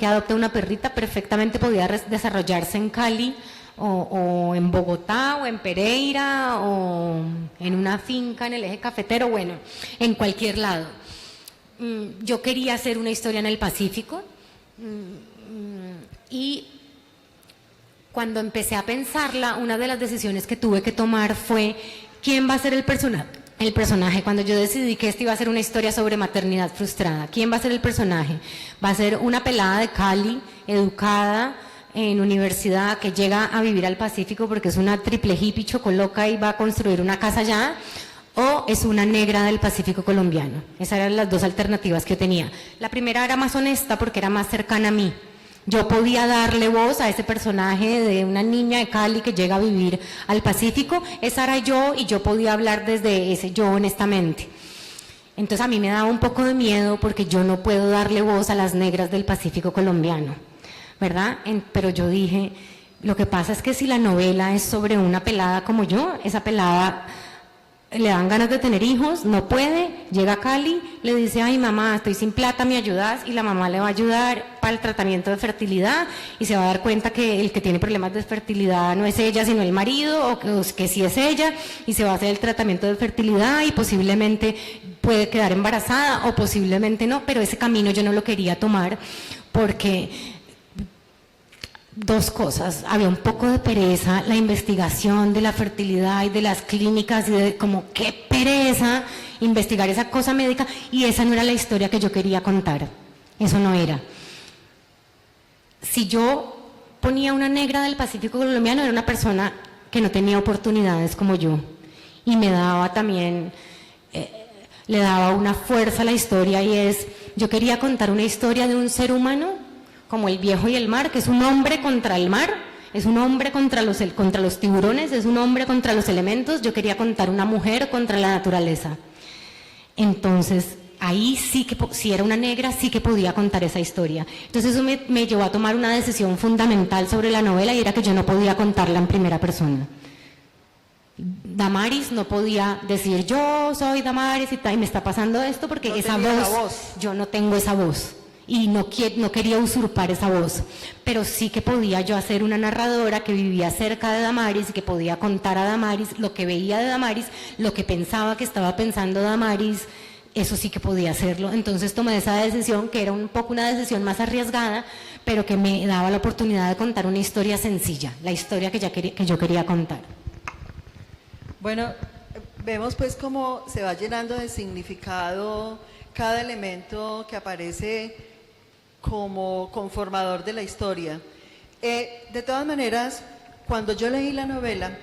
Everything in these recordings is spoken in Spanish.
que adopta una perrita, perfectamente podía desarrollarse en Cali o en Bogotá o en Pereira o en una finca en el eje cafetero, bueno, en cualquier lado. Yo quería hacer una historia en el Pacífico y cuando empecé a pensarla, una de las decisiones que tuve que tomar fue ¿quién va a ser el personaje? Cuando yo decidí que esta iba a ser una historia sobre maternidad frustrada, ¿quién va a ser el personaje? Va a ser una pelada de Cali, educada en universidad, que llega a vivir al Pacífico porque es una triple hippie chocoloca y va a construir una casa allá, o es una negra del Pacífico colombiano. Esas eran las dos alternativas que yo tenía. La primera era más honesta porque era más cercana a mí. Yo podía darle voz a ese personaje de una niña de Cali que llega a vivir al Pacífico, esa era yo y yo podía hablar desde ese yo honestamente. Entonces a mí me daba un poco de miedo porque yo no puedo darle voz a las negras del Pacífico colombiano, ¿verdad? Pero yo dije, lo que pasa es que si la novela es sobre una pelada como yo, esa pelada le dan ganas de tener hijos, no puede, llega a Cali, le dice, ay mamá, estoy sin plata, ¿me ayudas? Y la mamá le va a ayudar para el tratamiento de fertilidad y se va a dar cuenta que el que tiene problemas de fertilidad no es ella, sino el marido, o que sí es ella, y se va a hacer el tratamiento de fertilidad y posiblemente puede quedar embarazada o posiblemente no, pero ese camino yo no lo quería tomar porque dos cosas, había un poco de pereza, la investigación de la fertilidad y de las clínicas y de como qué pereza investigar esa cosa médica, y esa no era la historia que yo quería contar, eso no era. Si yo ponía una negra del Pacífico colombiano, era una persona que no tenía oportunidades como yo, y me daba también, le daba una fuerza a la historia, y es, yo quería contar una historia de un ser humano como el viejo y el mar, que es un hombre contra el mar, es un hombre contra los tiburones, es un hombre contra los elementos. Yo quería contar una mujer contra la naturaleza. Entonces, ahí sí que, si era una negra, sí que podía contar esa historia. Entonces eso me llevó a tomar una decisión fundamental sobre la novela, y era que yo no podía contarla en primera persona. Damaris no podía decir, yo soy Damaris y me está pasando esto, porque no esa voz, yo no tengo esa voz. Y no quería usurpar esa voz, pero sí que podía yo hacer una narradora que vivía cerca de Damaris y que podía contar a Damaris lo que veía de Damaris, lo que pensaba que estaba pensando Damaris, eso sí que podía hacerlo. Entonces tomé esa decisión, que era un poco una decisión más arriesgada, pero que me daba la oportunidad de contar una historia sencilla, la historia que yo quería contar. Bueno, vemos pues cómo se va llenando de significado cada elemento que aparece como conformador de la historia. De todas maneras, cuando yo leí la novela,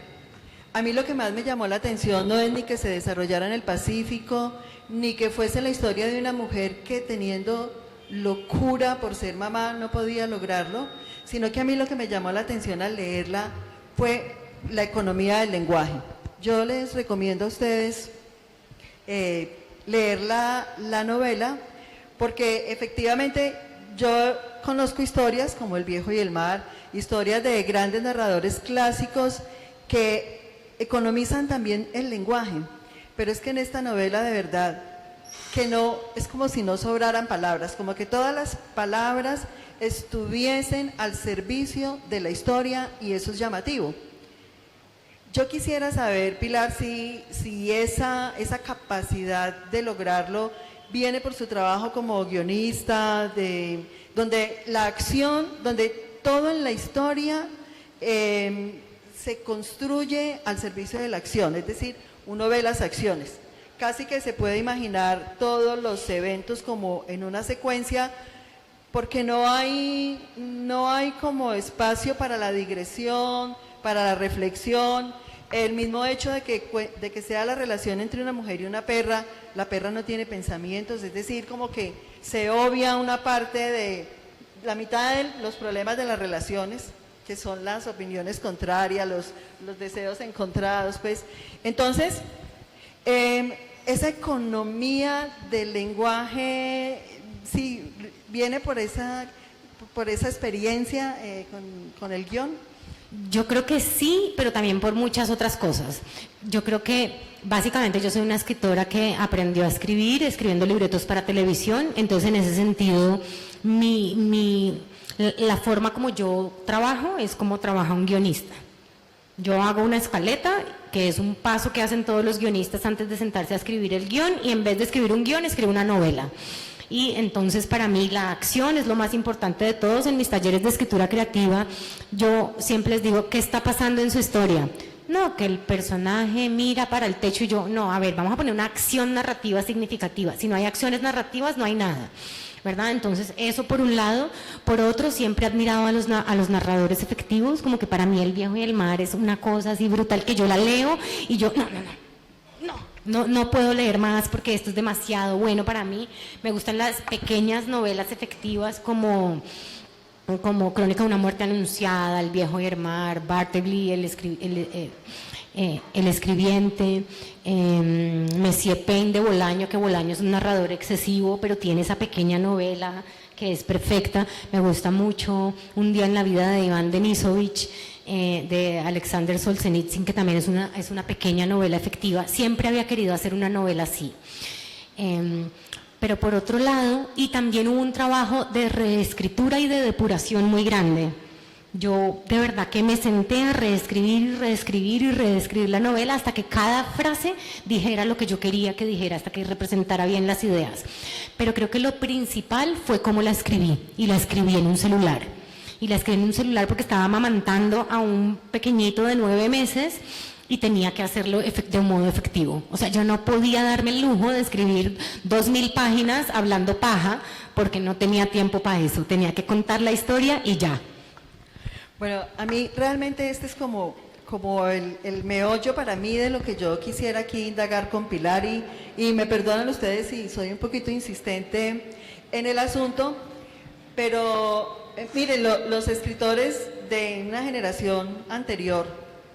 a mí lo que más me llamó la atención no es ni que se desarrollara en el Pacífico, ni que fuese la historia de una mujer que teniendo locura por ser mamá no podía lograrlo, sino que a mí lo que me llamó la atención al leerla fue la economía del lenguaje. Yo les recomiendo a ustedes leer la novela, porque efectivamente yo conozco historias como El viejo y el mar, historias de grandes narradores clásicos que economizan también el lenguaje, pero es que en esta novela de verdad que no, es como si no sobraran palabras, como que todas las palabras estuviesen al servicio de la historia, y eso es llamativo. Yo quisiera saber, Pilar, si esa capacidad de lograrlo viene por su trabajo como guionista, donde la acción, donde todo en la historia se construye al servicio de la acción, es decir, uno ve las acciones. Casi que se puede imaginar todos los eventos como en una secuencia, porque no hay como espacio para la digresión, para la reflexión. El mismo hecho de que sea la relación entre una mujer y una perra, la perra no tiene pensamientos, es decir, como que se obvia una parte de la mitad de los problemas de las relaciones, que son las opiniones contrarias, los deseos encontrados, pues. Entonces, esa economía del lenguaje, sí, viene por esa experiencia con el guión. Yo creo que sí, pero también por muchas otras cosas. Yo creo que básicamente yo soy una escritora que aprendió a escribir escribiendo libretos para televisión, entonces en ese sentido la forma como yo trabajo es como trabaja un guionista. Yo hago una escaleta, que es un paso que hacen todos los guionistas antes de sentarse a escribir el guión, y en vez de escribir un guión, escribo una novela. Y entonces para mí la acción es lo más importante de todos. En mis talleres de escritura creativa yo siempre les digo, ¿qué está pasando en su historia? No, que el personaje mira para el techo y yo, no, a ver, vamos a poner una acción narrativa significativa. Si no hay acciones narrativas, no hay nada, ¿verdad? Entonces eso por un lado. Por otro, siempre he admirado a los narradores efectivos, como que para mí El viejo y el mar es una cosa así brutal que yo la leo y yo, no puedo leer más porque esto es demasiado bueno para mí. Me gustan las pequeñas novelas efectivas como Crónica de una muerte anunciada, El viejo y el mar, Bartleby, el escribiente, Monsieur Pain de Bolaño, que Bolaño es un narrador excesivo, pero tiene esa pequeña novela que es perfecta. Me gusta mucho Un día en la vida de Iván Denisovich, de Alexander Solzhenitsyn, que también es una pequeña novela efectiva. Siempre había querido hacer una novela así. Pero por otro lado, y también hubo un trabajo de reescritura y de depuración muy grande. Yo de verdad que me senté a reescribir y reescribir la novela hasta que cada frase dijera lo que yo quería que dijera, hasta que representara bien las ideas. Pero creo que lo principal fue cómo la escribí, y la escribí en un celular. Y la escribí en un celular porque estaba amamantando a un pequeñito de 9 meses y tenía que hacerlo de un modo efectivo. O sea, yo no podía darme el lujo de escribir 2000 páginas hablando paja porque no tenía tiempo para eso. Tenía que contar la historia y ya. Bueno, a mí realmente este es como el meollo para mí de lo que yo quisiera aquí indagar con Pilar, y me perdonan ustedes si soy un poquito insistente en el asunto, pero miren, los escritores de una generación anterior,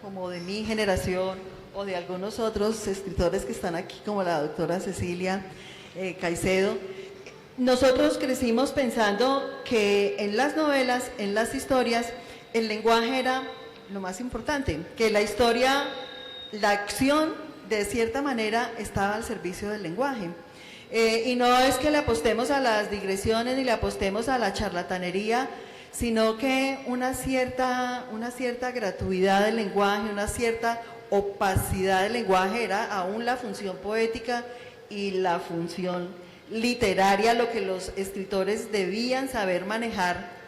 como de mi generación o de algunos otros escritores que están aquí, como la doctora Cecilia Caicedo, nosotros crecimos pensando que en las novelas, en las historias, el lenguaje era lo más importante, que la historia, la acción, de cierta manera, estaba al servicio del lenguaje. Y no es que le apostemos a las digresiones ni le apostemos a la charlatanería, sino que una cierta gratuidad del lenguaje, una cierta opacidad del lenguaje era aún la función poética y la función literaria, lo que los escritores debían saber manejar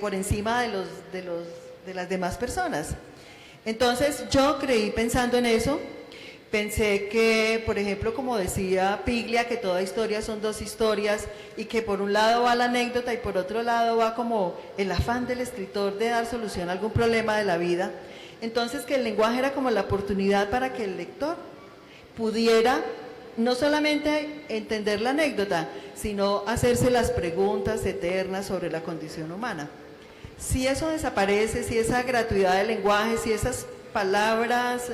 por encima de las demás personas. Entonces yo creí pensando en eso. Pensé que, por ejemplo, como decía Piglia, que toda historia son dos historias y que por un lado va la anécdota y por otro lado va como el afán del escritor de dar solución a algún problema de la vida. Entonces que el lenguaje era como la oportunidad para que el lector pudiera no solamente entender la anécdota, sino hacerse las preguntas eternas sobre la condición humana. Si eso desaparece, si esa gratuidad del lenguaje, si esas palabras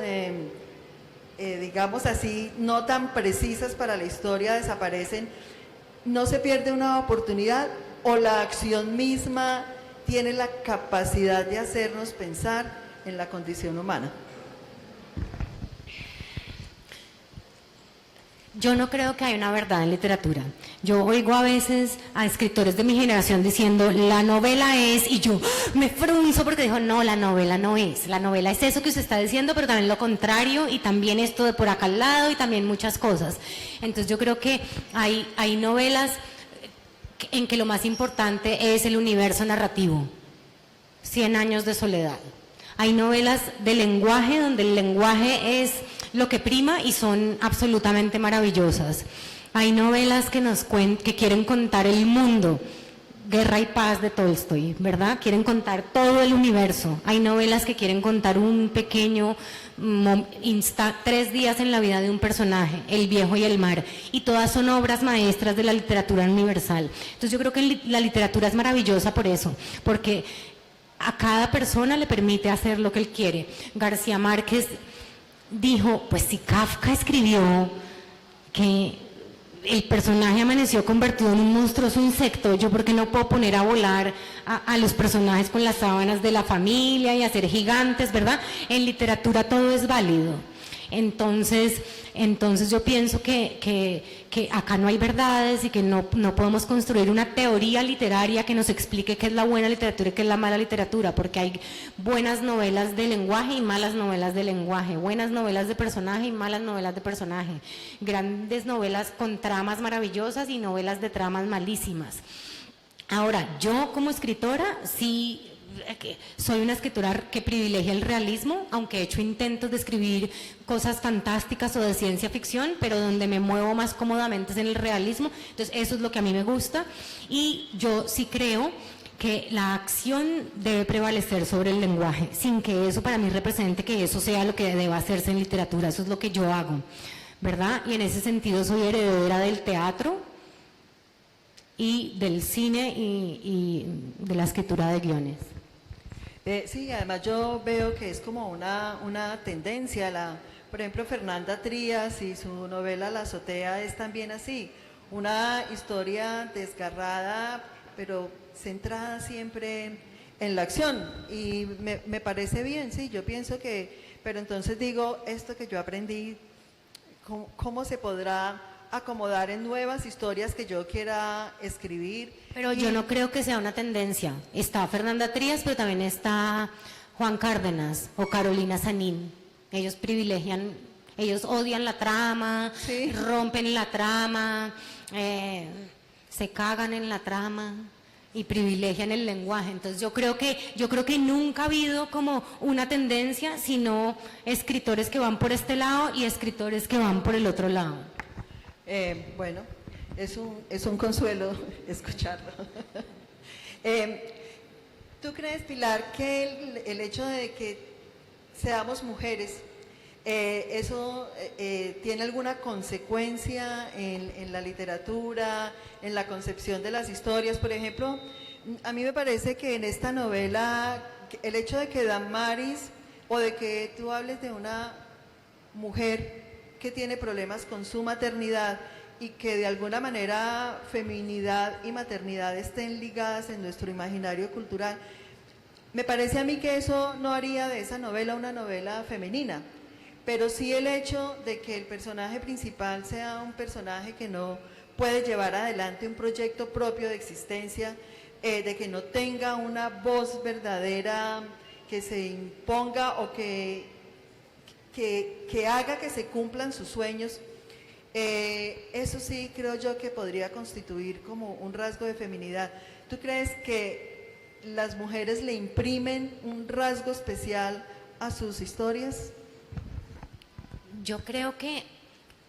digamos así, no tan precisas para la historia desaparecen, no se pierde una oportunidad, o la acción misma tiene la capacidad de hacernos pensar en la condición humana. Yo no creo que haya una verdad en literatura. Yo oigo a veces a escritores de mi generación diciendo, la novela es, y yo me frunzo porque digo, no, la novela no es. La novela es eso que usted está diciendo, pero también lo contrario, y también esto de por acá al lado, y también muchas cosas. Entonces yo creo que hay novelas en que lo más importante es el universo narrativo. 100 años de soledad. Hay novelas de lenguaje donde el lenguaje es lo que prima y son absolutamente maravillosas. Hay novelas que quieren contar el mundo, Guerra y Paz de Tolstoy, ¿verdad? Quieren contar todo el universo. Hay novelas que quieren contar un pequeño 3 días en la vida de un personaje, El viejo y el mar, y todas son obras maestras de la literatura universal. Entonces yo creo que la literatura es maravillosa por eso, porque a cada persona le permite hacer lo que él quiere. García Márquez dijo, pues si Kafka escribió que el personaje amaneció convertido en un monstruoso insecto, yo por qué no puedo poner a volar a los personajes con las sábanas de la familia y hacer gigantes, ¿verdad? En literatura todo es válido. Entonces yo pienso que acá no hay verdades y que no podemos construir una teoría literaria que nos explique qué es la buena literatura y qué es la mala literatura, porque hay buenas novelas de lenguaje y malas novelas de lenguaje, buenas novelas de personaje y malas novelas de personaje, grandes novelas con tramas maravillosas y novelas de tramas malísimas. Ahora, yo como escritora sí soy una escritora que privilegia el realismo, aunque he hecho intentos de escribir cosas fantásticas o de ciencia ficción, pero donde me muevo más cómodamente es en el realismo. Entonces eso es lo que a mí me gusta, y yo sí creo que la acción debe prevalecer sobre el lenguaje, sin que eso para mí represente que eso sea lo que deba hacerse en literatura. Eso es lo que yo hago, ¿verdad? Y en ese sentido soy heredera del teatro y del cine y de la escritura de guiones. Sí, además yo veo que es como una tendencia, por ejemplo, Fernanda Trías y su novela La azotea es también así, una historia desgarrada, pero centrada siempre en la acción, y me parece bien, sí, yo pienso que, pero entonces digo, esto que yo aprendí, ¿cómo se podrá acomodar en nuevas historias que yo quiera escribir? Pero yo no creo que sea una tendencia. Está Fernanda Trías, pero también está Juan Cárdenas o Carolina Sanín. Ellos privilegian, ellos odian la trama, sí, rompen la trama, se cagan en la trama y privilegian el lenguaje. Entonces yo creo que nunca ha habido como una tendencia, sino escritores que van por este lado y escritores que van por el otro lado. Bueno, es un consuelo escucharlo. ¿Tú crees, Pilar, que el hecho de que seamos mujeres, eso tiene alguna consecuencia en la literatura, en la concepción de las historias? Por ejemplo, a mí me parece que en esta novela, el hecho de que Damaris, o de que tú hables de una mujer que tiene problemas con su maternidad y que de alguna manera feminidad y maternidad estén ligadas en nuestro imaginario cultural, me parece a mí que eso no haría de esa novela una novela femenina, pero sí el hecho de que el personaje principal sea un personaje que no puede llevar adelante un proyecto propio de existencia, de que no tenga una voz verdadera que se imponga o que haga que se cumplan sus sueños, eso sí creo yo que podría constituir como un rasgo de feminidad. ¿Tú crees que las mujeres le imprimen un rasgo especial a sus historias? Yo creo que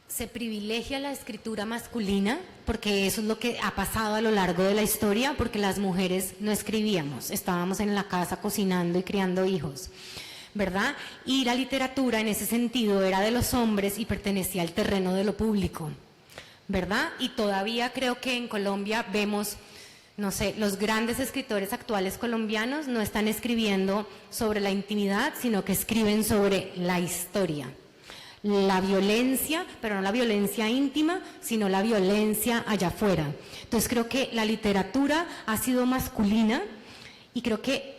se privilegia la escritura masculina, porque eso es lo que ha pasado a lo largo de la historia, porque las mujeres no escribíamos, estábamos en la casa cocinando y criando hijos, ¿verdad? Y la literatura en ese sentido era de los hombres y pertenecía al terreno de lo público, ¿verdad? Y todavía creo que en Colombia vemos, no sé, los grandes escritores actuales colombianos no están escribiendo sobre la intimidad, sino que escriben sobre la historia, la violencia, pero no la violencia íntima, sino la violencia allá afuera. Entonces creo que la literatura ha sido masculina, y creo que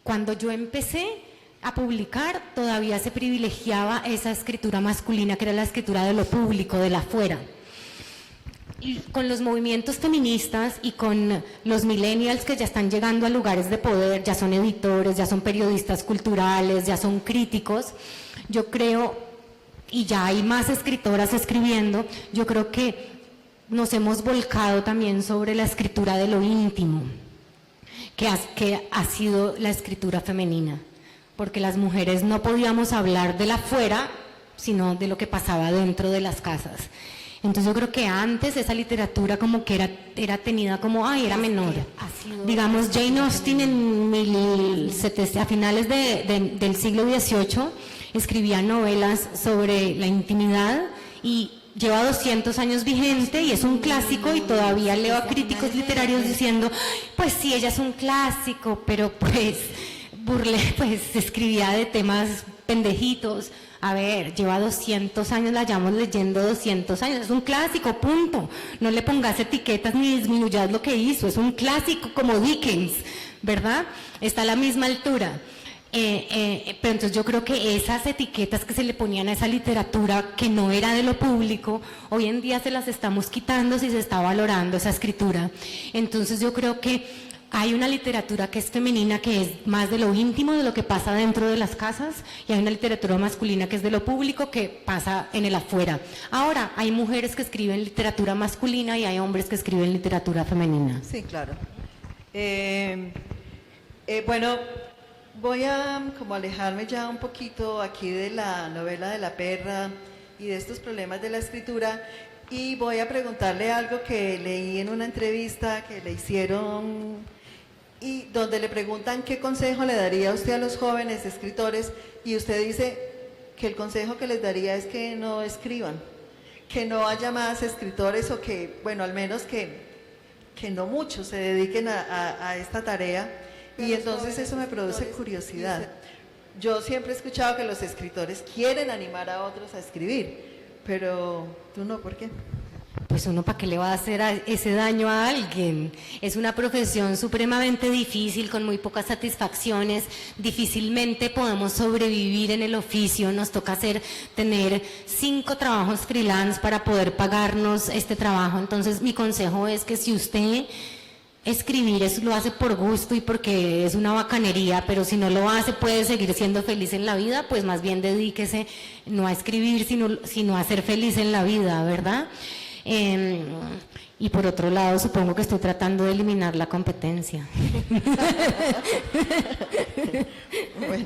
cuando yo empecé a publicar todavía se privilegiaba esa escritura masculina, que era la escritura de lo público, de la afuera. Y con los movimientos feministas y con los millennials que ya están llegando a lugares de poder, ya son editores, ya son periodistas culturales, ya son críticos, yo creo, y ya hay más escritoras escribiendo, yo creo que nos hemos volcado también sobre la escritura de lo íntimo, que ha sido la escritura femenina, porque las mujeres no podíamos hablar de la afuera, sino de lo que pasaba dentro de las casas. Entonces yo creo que antes esa literatura como que era tenida como, ay, era menor. Digamos, Jane Austen a finales del siglo XVIII escribía novelas sobre la intimidad y lleva 200 años vigente y es un clásico, y todavía leo a críticos literarios diciendo, pues sí, ella es un clásico, pero pues escribía de temas pendejitos. A ver, lleva 200 años, la llevamos leyendo 200 años, es un clásico, punto. No le pongas etiquetas ni disminuyas lo que hizo, es un clásico como Dickens, ¿verdad? Está a la misma altura. Pero entonces yo creo que esas etiquetas que se le ponían a esa literatura que no era de lo público, hoy en día se las estamos quitando si se está valorando esa escritura. Entonces yo creo que hay una literatura que es femenina, que es más de lo íntimo, de lo que pasa dentro de las casas, y hay una literatura masculina que es de lo público, que pasa en el afuera. Ahora, hay mujeres que escriben literatura masculina y hay hombres que escriben literatura femenina. Sí, claro. Bueno, voy a como alejarme ya un poquito aquí de la novela de la perra y de estos problemas de la escritura, y voy a preguntarle algo que leí en una entrevista que le hicieron y donde le preguntan qué consejo le daría usted a los jóvenes escritores, y usted dice que el consejo que les daría es que no escriban, que no haya más escritores, o que, bueno, al menos que no muchos se dediquen a esta tarea. Y entonces eso me produce curiosidad. Yo siempre he escuchado que los escritores quieren animar a otros a escribir, pero tú no, ¿por qué? Pues uno, ¿para qué le va a hacer ese daño a alguien? Es una profesión supremamente difícil, con muy pocas satisfacciones. Difícilmente podemos sobrevivir en el oficio. Nos toca tener 5 trabajos freelance para poder pagarnos este trabajo. Entonces, mi consejo es que si usted escribir eso lo hace por gusto y porque es una bacanería, pero si no lo hace puede seguir siendo feliz en la vida, pues más bien dedíquese no a escribir, sino a ser feliz en la vida, ¿verdad? Y por otro lado, supongo que estoy tratando de eliminar la competencia. Bueno.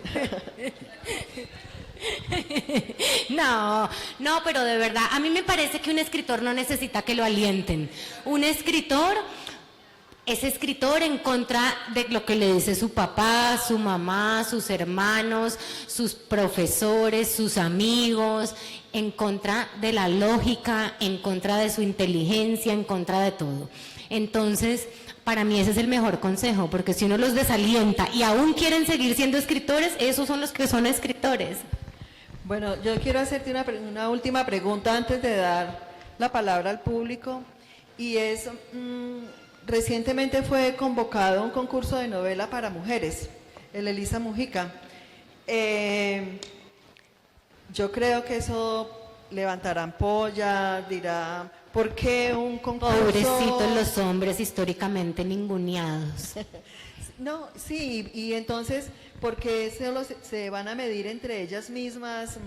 No, pero de verdad, a mí me parece que un escritor no necesita que lo alienten. Un escritor es escritor en contra de lo que le dice su papá, su mamá, sus hermanos, sus profesores, sus amigos, en contra de la lógica, en contra de su inteligencia, en contra de todo. Entonces, para mí ese es el mejor consejo, porque si uno los desalienta y aún quieren seguir siendo escritores, esos son los que son escritores. Bueno, yo quiero hacerte una última pregunta antes de dar la palabra al público, y es... recientemente fue convocado un concurso de novela para mujeres, el Elisa Mujica. Yo creo que eso levantará ampolla, dirá, ¿por qué un concurso? Pobrecitos los hombres históricamente ninguneados. No, sí, y entonces, ¿por qué se van a medir entre ellas mismas?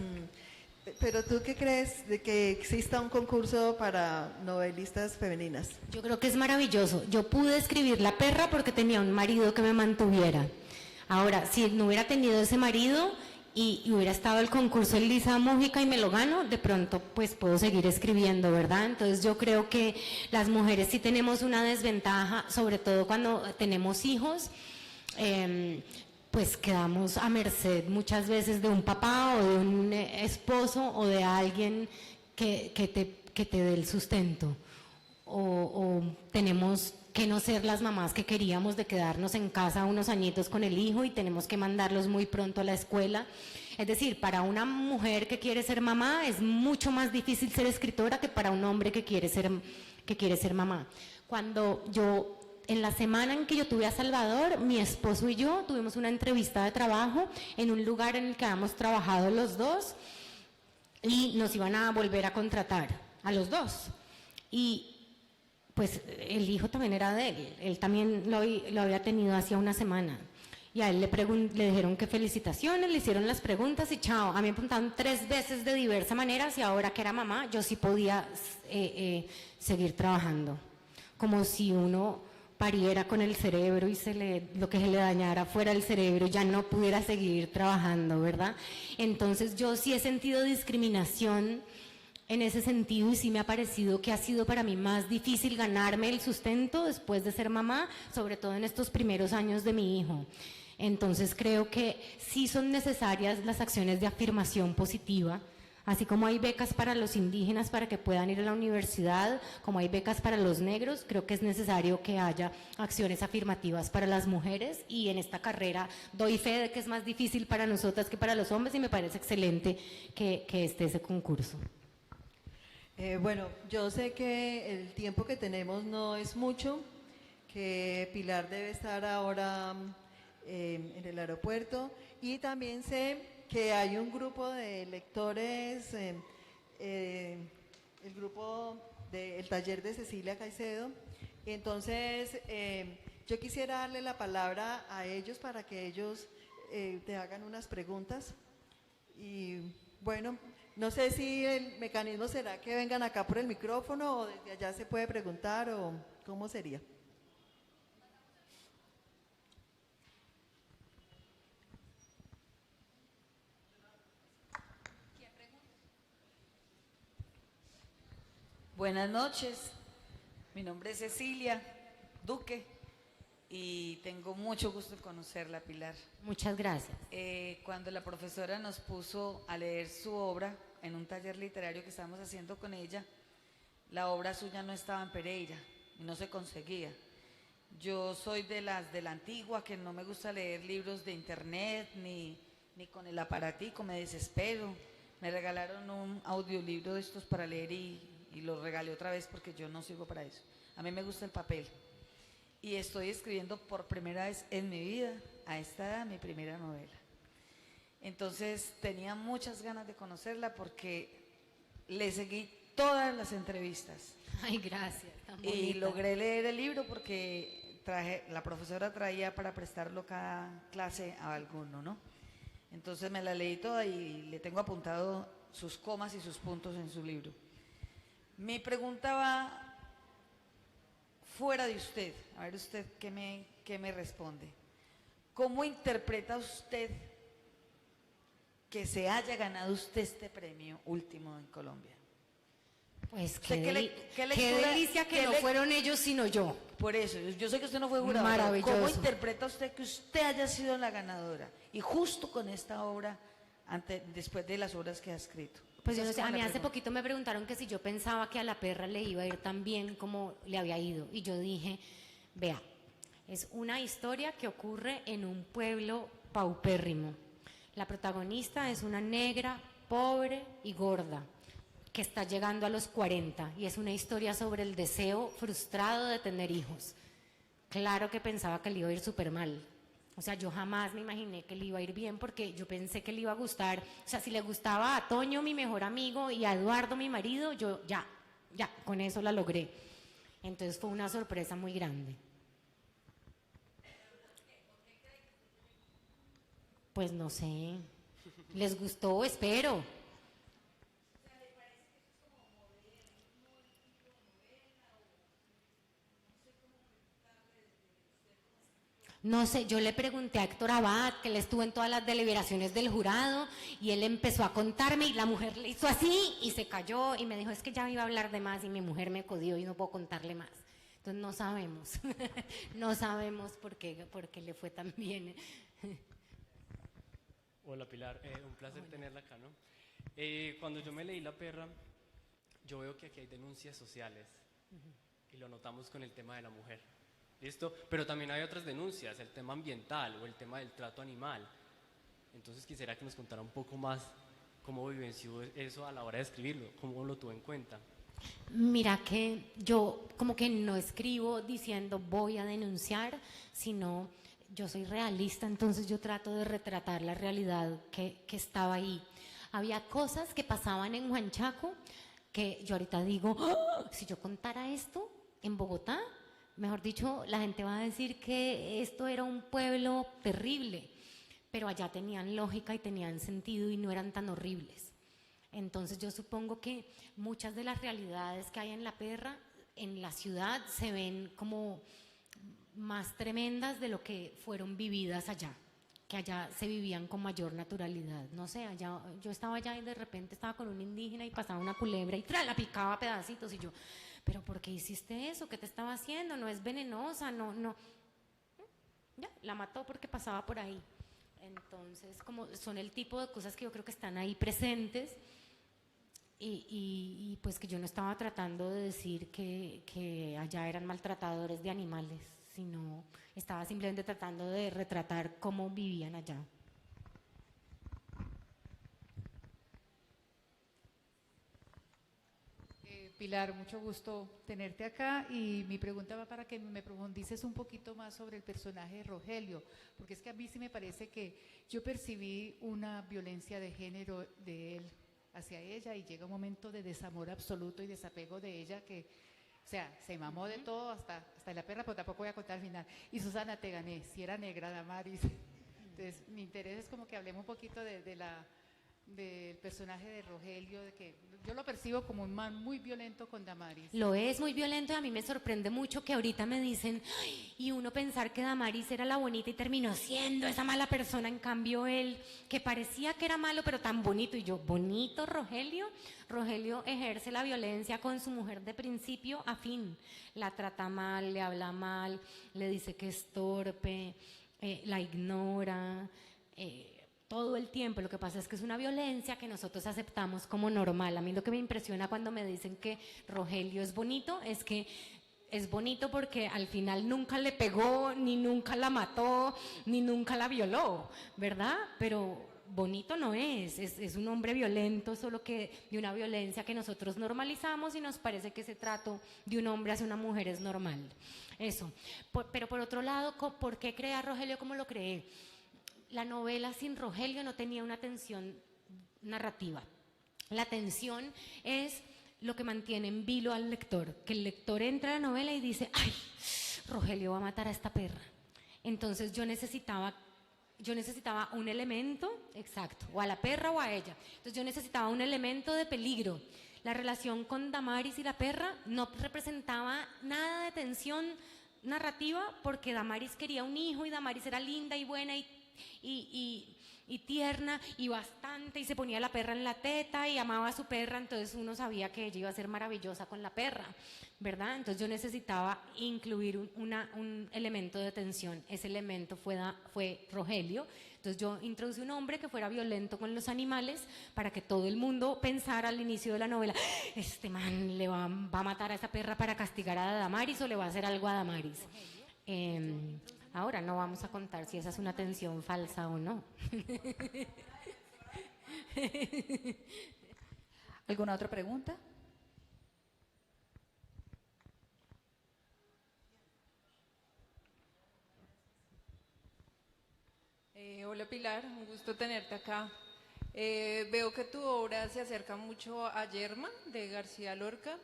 Pero ¿tú qué crees de que exista un concurso para novelistas femeninas? Yo creo que es maravilloso. Yo pude escribir La perra porque tenía un marido que me mantuviera. Ahora, si no hubiera tenido ese marido y hubiera estado el concurso Elisa Mujica y me lo gano, de pronto pues puedo seguir escribiendo, ¿verdad? Entonces yo creo que las mujeres sí tenemos una desventaja, sobre todo cuando tenemos hijos. Pues quedamos a merced muchas veces de un papá o de un esposo o de alguien que te dé el sustento. O tenemos que no ser las mamás que queríamos, de quedarnos en casa unos añitos con el hijo y tenemos que mandarlos muy pronto a la escuela. Es decir, para una mujer que quiere ser mamá es mucho más difícil ser escritora que para un hombre que quiere ser mamá. En la semana en que yo tuve a Salvador, mi esposo y yo tuvimos una entrevista de trabajo en un lugar en el que habíamos trabajado los dos y nos iban a volver a contratar a los dos. Y pues el hijo también era de él también lo había tenido hacía una semana. Y a él le dijeron que felicitaciones, le hicieron las preguntas y chao. A mí me preguntaron 3 veces de diversas maneras y ahora que era mamá yo sí podía seguir trabajando. Como si uno pariera con el cerebro y lo que se le dañara fuera el cerebro, ya no pudiera seguir trabajando, ¿verdad? Entonces yo sí he sentido discriminación en ese sentido y sí me ha parecido que ha sido para mí más difícil ganarme el sustento después de ser mamá, sobre todo en estos primeros años de mi hijo. Entonces creo que sí son necesarias las acciones de afirmación positiva. Así como hay becas para los indígenas para que puedan ir a la universidad, como hay becas para los negros, creo que es necesario que haya acciones afirmativas para las mujeres, y en esta carrera doy fe de que es más difícil para nosotras que para los hombres, y me parece excelente que esté ese concurso. Bueno, yo sé que el tiempo que tenemos no es mucho, que Pilar debe estar ahora en el aeropuerto, y también sé que hay un grupo de lectores, el grupo del taller de Cecilia Caicedo. Entonces, yo quisiera darle la palabra a ellos para que ellos te hagan unas preguntas. Y bueno, no sé si el mecanismo será que vengan acá por el micrófono o desde allá se puede preguntar, o cómo sería. Buenas noches, mi nombre es Cecilia Duque y tengo mucho gusto en conocerla, Pilar. Muchas gracias. Cuando la profesora nos puso a leer su obra en un taller literario que estábamos haciendo con ella, la obra suya no estaba en Pereira y no se conseguía. Yo soy de la antigua, que no me gusta leer libros de internet ni con el aparatico, me desespero. Me regalaron un audiolibro de estos para leer y lo regalé otra vez porque yo no sirvo para eso. A mí me gusta el papel. Y estoy escribiendo por primera vez en mi vida, a esta edad, mi primera novela. Entonces tenía muchas ganas de conocerla porque le seguí todas las entrevistas. Ay, gracias. Tan Y bonita. logré leer el libro porque la profesora traía para prestarlo cada clase a alguno, ¿no? Entonces me la leí toda y le tengo apuntado sus comas y sus puntos en su libro. Mi pregunta va fuera de usted. A ver usted qué me responde. ¿Cómo interpreta usted que se haya ganado usted este premio último en Colombia? Pues ¿Usted qué lectura- delicia que qué no le- fueron ellos sino yo. Por eso, yo sé que usted no fue jurado, pero Maravilloso. ¿cómo interpreta usted que usted haya sido la ganadora? Y justo con esta obra, después de las obras que ha escrito. Pues yo Esa no es sé, como a la mí hace pregunta. poquito me preguntaron que si yo pensaba que a La Perra le iba a ir tan bien como le había ido. Y yo dije, vea, es una historia que ocurre en un pueblo paupérrimo. La protagonista es una negra, pobre y gorda, que está llegando a los 40, y es una historia sobre el deseo frustrado de tener hijos. Claro que pensaba que le iba a ir súper mal. O sea, yo jamás me imaginé que le iba a ir bien, porque yo pensé que le iba a gustar. O sea, si le gustaba a Toño, mi mejor amigo, y a Eduardo, mi marido, yo ya, con eso la logré. Entonces fue una sorpresa muy grande. Pues no sé. ¿Les gustó? Espero. No sé, yo le pregunté a Héctor Abad, que él estuvo en todas las deliberaciones del jurado, y él empezó a contarme, y la mujer le hizo así y se cayó y me dijo, es que ya iba a hablar de más y mi mujer me codió y no puedo contarle más. Entonces no sabemos, no sabemos por qué le fue tan bien. Hola Pilar, un placer tenerla acá, ¿no? Cuando yo me leí La Perra, yo veo que aquí hay denuncias sociales y lo notamos con el tema de la mujer, ¿listo? Pero también hay otras denuncias, el tema ambiental o el tema del trato animal. Entonces quisiera que nos contara un poco más cómo vivenció eso a la hora de escribirlo, cómo lo tuvo en cuenta. Mira que yo como que no escribo diciendo voy a denunciar, sino yo soy realista, entonces yo trato de retratar la realidad que estaba ahí. Había cosas que pasaban en Huanchaco que yo ahorita digo, ¡ah! Si yo contara esto en Bogotá, mejor dicho, la gente va a decir que esto era un pueblo terrible, pero allá tenían lógica y tenían sentido y no eran tan horribles. Entonces yo supongo que muchas de las realidades que hay en La Perra, en la ciudad, se ven como más tremendas de lo que fueron vividas allá, que allá se vivían con mayor naturalidad. No sé, allá, yo estaba allá y de repente estaba con un indígena y pasaba una culebra y ¡tra! La picaba a pedacitos, y yo, pero ¿por qué hiciste eso? ¿Qué te estaba haciendo? No es venenosa, no. Ya, la mató porque pasaba por ahí. Entonces, como son el tipo de cosas que yo creo que están ahí presentes, y pues que yo no estaba tratando de decir que allá eran maltratadores de animales, sino estaba simplemente tratando de retratar cómo vivían allá. Pilar, mucho gusto tenerte acá y mi pregunta va para que me profundices un poquito más sobre el personaje de Rogelio, porque es que a mí sí me parece que yo percibí una violencia de género de él hacia ella y llega un momento de desamor absoluto y desapego de ella que, o sea, se mamó de todo hasta la perra, pero tampoco voy a contar al final. Y Susana, te gané, si era negra, Damaris. Entonces, mi interés es como que hablemos un poquito del personaje de Rogelio, de que yo lo percibo como un man muy violento con Damaris. Lo es muy violento y a mí me sorprende mucho que ahorita me dicen, "Ay", y uno pensar que Damaris era la bonita y terminó siendo esa mala persona, en cambio él, que parecía que era malo pero tan bonito, y yo, ¿bonito Rogelio? Rogelio ejerce la violencia con su mujer de principio a fin, la trata mal, le habla mal, le dice que es torpe, la ignora, todo el tiempo. Lo que pasa es que es una violencia que nosotros aceptamos como normal. A mí lo que me impresiona cuando me dicen que Rogelio es bonito es que es bonito porque al final nunca le pegó, ni nunca la mató, ni nunca la violó, ¿verdad? Pero bonito no es un hombre violento, solo que de una violencia que nosotros normalizamos y nos parece que ese trato de un hombre hacia una mujer es normal. Eso. Pero por otro lado, ¿por qué creé a Rogelio como lo creé? La novela sin Rogelio no tenía una tensión narrativa. La tensión es lo que mantiene en vilo al lector, que el lector entra a la novela y dice, ¡ay! Rogelio va a matar a esta perra. Entonces yo necesitaba un elemento, exacto, o a la perra o a ella. Entonces yo necesitaba un elemento de peligro. La relación con Damaris y la perra no representaba nada de tensión narrativa porque Damaris quería un hijo y Damaris era linda y buena y tierna y bastante, y se ponía la perra en la teta y amaba a su perra, entonces uno sabía que ella iba a ser maravillosa con la perra, ¿verdad? Entonces yo necesitaba incluir un elemento de tensión. Ese elemento fue Rogelio. Entonces yo introducí un hombre que fuera violento con los animales para que todo el mundo pensara al inicio de la novela, este man le va a matar a esa perra para castigar a Damaris o le va a hacer algo a Damaris. Ahora no vamos a contar si esa es una tensión falsa o no. ¿Alguna otra pregunta? Hola Pilar, un gusto tenerte acá. Veo que tu obra se acerca mucho a Yerma de García Lorca,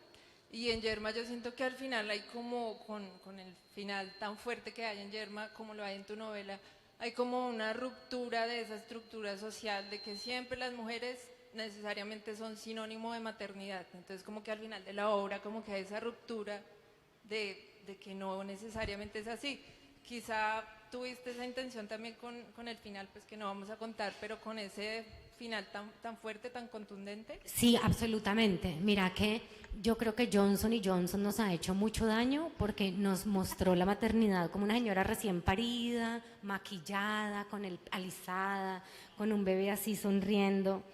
y en Yerma yo siento que al final hay como, con el final tan fuerte que hay en Yerma, como lo hay en tu novela, hay como una ruptura de esa estructura social de que siempre las mujeres necesariamente son sinónimo de maternidad. Entonces como que al final de la obra como que hay esa ruptura de que no necesariamente es así. Quizá tuviste esa intención también con el final, pues que no vamos a contar, pero con ese final tan fuerte, tan contundente. Sí, absolutamente. Mira que yo creo que Johnson y Johnson nos ha hecho mucho daño porque nos mostró la maternidad como una señora recién parida, maquillada, alisada, con un bebé así sonriendo,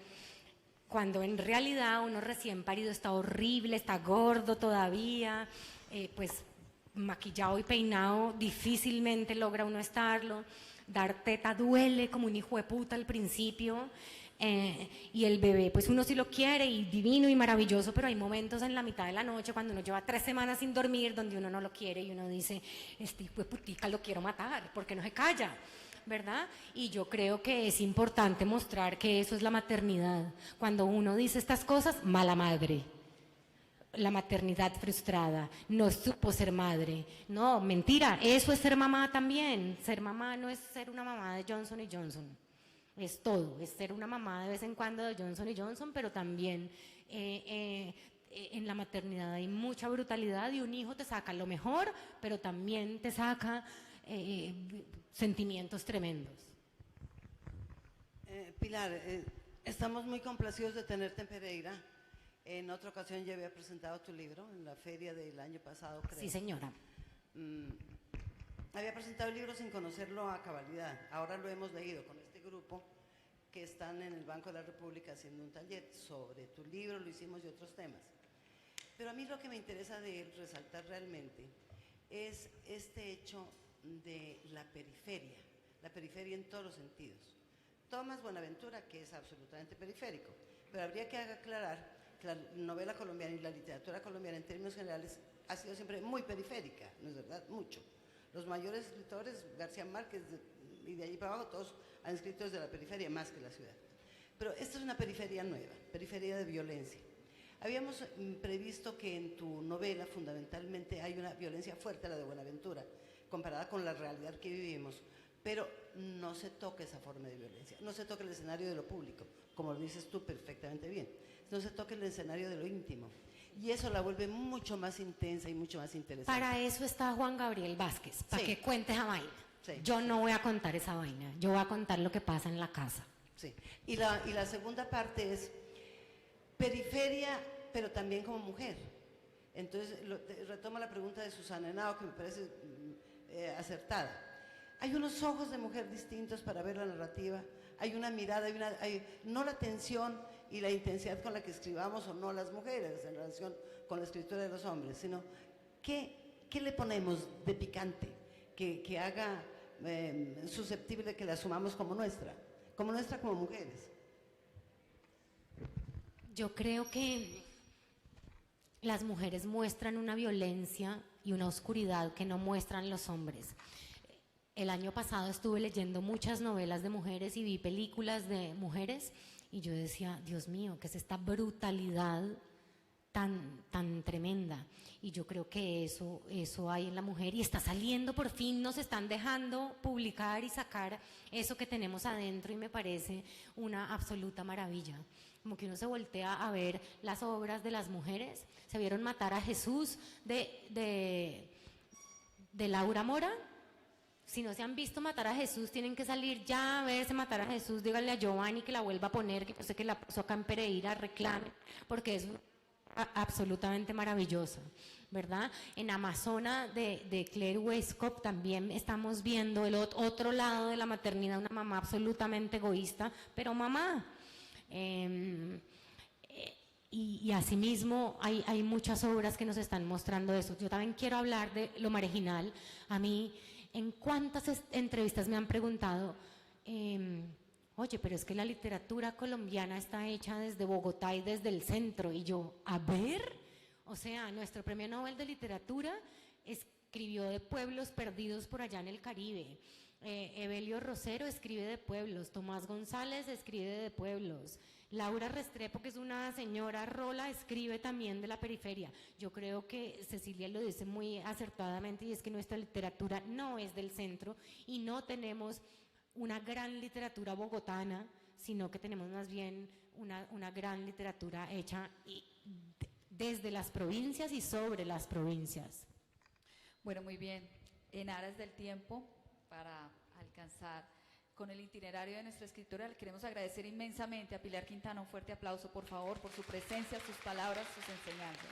cuando en realidad uno recién parido está horrible, está gordo todavía, pues maquillado y peinado difícilmente logra uno estarlo. Dar teta duele como un hijo de puta al principio. Y el bebé, pues uno sí lo quiere y divino y maravilloso, pero hay momentos en la mitad de la noche cuando uno lleva 3 semanas sin dormir donde uno no lo quiere y uno dice, este hijo de putica lo quiero matar, porque no se calla, ¿verdad? Y yo creo que es importante mostrar que eso es la maternidad. Cuando uno dice estas cosas, mala madre. La maternidad frustrada, no supo ser madre. No, mentira, eso es ser mamá también. Ser mamá no es ser una mamá de Johnson y Johnson. Es todo, es ser una mamá de vez en cuando de Johnson y Johnson, pero también en la maternidad hay mucha brutalidad y un hijo te saca lo mejor, pero también te saca sentimientos tremendos. Pilar, estamos muy complacidos de tenerte en Pereira. En otra ocasión ya había presentado tu libro en la feria del año pasado, creo. Sí, señora. Había presentado el libro sin conocerlo a cabalidad. Ahora lo hemos leído con este grupo que están en el Banco de la República haciendo un taller sobre tu libro, lo hicimos, y otros temas. Pero a mí lo que me interesa de él resaltar realmente es este hecho de la periferia en todos los sentidos. Tomás Buenaventura, que es absolutamente periférico, pero habría que aclarar que la novela colombiana y la literatura colombiana en términos generales ha sido siempre muy periférica, ¿no es verdad? Mucho. Los mayores escritores, García Márquez y de allí para abajo, todos han escrito desde la periferia más que la ciudad. Pero esta es una periferia nueva, periferia de violencia. Habíamos previsto que en tu novela fundamentalmente hay una violencia fuerte, la de Buenaventura, comparada con la realidad que vivimos, pero no se toca esa forma de violencia, no se toca el escenario de lo público, como lo dices tú perfectamente bien, no se toca el escenario de lo íntimo, y eso la vuelve mucho más intensa y mucho más interesante. Para eso está Juan Gabriel Vázquez, para Sí. que cuente esa vaina. Sí. Yo no voy a contar esa vaina, yo voy a contar lo que pasa en la casa. Sí. Y la segunda parte es periferia, pero también como mujer. Entonces, retomo la pregunta de Susana Henao, que me parece acertada. Hay unos ojos de mujer distintos para ver la narrativa, hay una mirada, no la tensión y la intensidad con la que escribamos o no las mujeres en relación con la escritura de los hombres, sino ¿qué le ponemos de picante que haga susceptible de que la asumamos como nuestra como mujeres? Yo creo que las mujeres muestran una violencia y una oscuridad que no muestran los hombres. El año pasado estuve leyendo muchas novelas de mujeres y vi películas de mujeres y yo decía, Dios mío, ¿qué es esta brutalidad tan tremenda? Y yo creo que eso hay en la mujer y está saliendo por fin, nos están dejando publicar y sacar eso que tenemos adentro y me parece una absoluta maravilla. Como que uno se voltea a ver las obras de las mujeres, se vieron Matar a Jesús de Laura Mora. Si no se han visto Matar a Jesús, tienen que salir ya a verse Matar a Jesús. Díganle a Giovanni que la vuelva a poner, que yo sé que la puso acá en Pereira, reclame, porque es absolutamente maravillosa, ¿verdad? En Amazona de Claire Weiskopf también estamos viendo el otro lado de la maternidad, una mamá absolutamente egoísta, pero mamá. Y asimismo hay muchas obras que nos están mostrando eso. Yo también quiero hablar de lo marginal. A mí, en cuántas entrevistas me han preguntado, oye, pero es que la literatura colombiana está hecha desde Bogotá y desde el centro. Y yo, a ver, o sea, nuestro premio Nobel de Literatura escribió de pueblos perdidos por allá en el Caribe. Evelio Rosero escribe de pueblos, Tomás González escribe de pueblos, Laura Restrepo, que es una señora rola, escribe también de la periferia. Yo creo que Cecilia lo dice muy acertadamente y es que nuestra literatura no es del centro y no tenemos una gran literatura bogotana, sino que tenemos más bien una gran literatura hecha desde las provincias y sobre las provincias. Bueno, muy bien. En aras del tiempo, para alcanzar con el itinerario de nuestra escritora, le queremos agradecer inmensamente a Pilar Quintana. Un fuerte aplauso, por favor, por su presencia, sus palabras, sus enseñanzas.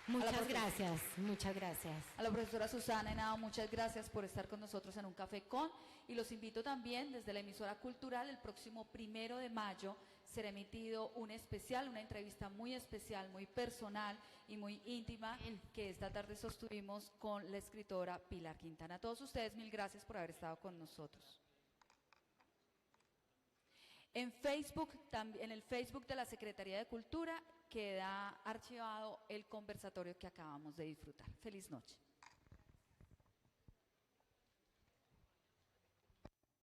Muchas gracias, muchas gracias. A la profesora Susana Henao, muchas gracias por estar con nosotros en Un Café Con, y los invito también desde la emisora cultural. El próximo 1 de mayo será emitido un especial, una entrevista muy especial, muy personal y muy íntima, que esta tarde sostuvimos con la escritora Pilar Quintana. A todos ustedes, mil gracias por haber estado con nosotros. En Facebook, en el Facebook de la Secretaría de Cultura, queda archivado el conversatorio que acabamos de disfrutar. Feliz noche.